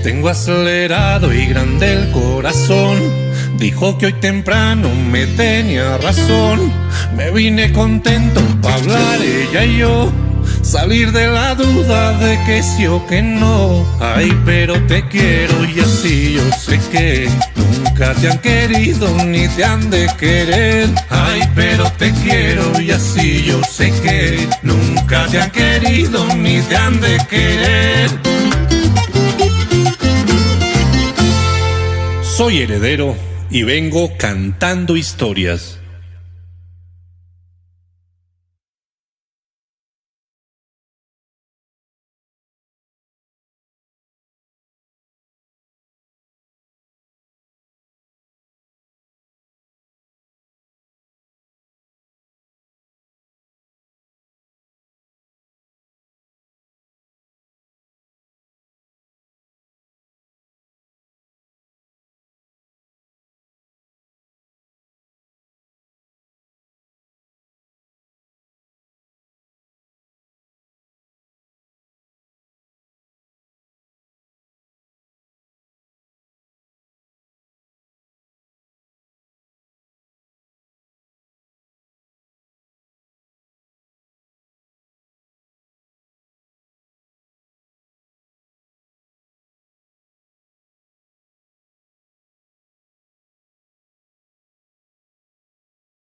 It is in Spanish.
Tengo acelerado y grande el corazón. Dijo que hoy temprano me tenía razón. Me vine contento para hablar ella y yo, salir de la duda de que sí o que no. Ay, pero te quiero y así yo sé que nunca te han querido ni te han de querer. Ay, pero te quiero y así yo sé que nunca te han querido ni te han de querer. Soy heredero y vengo cantando historias.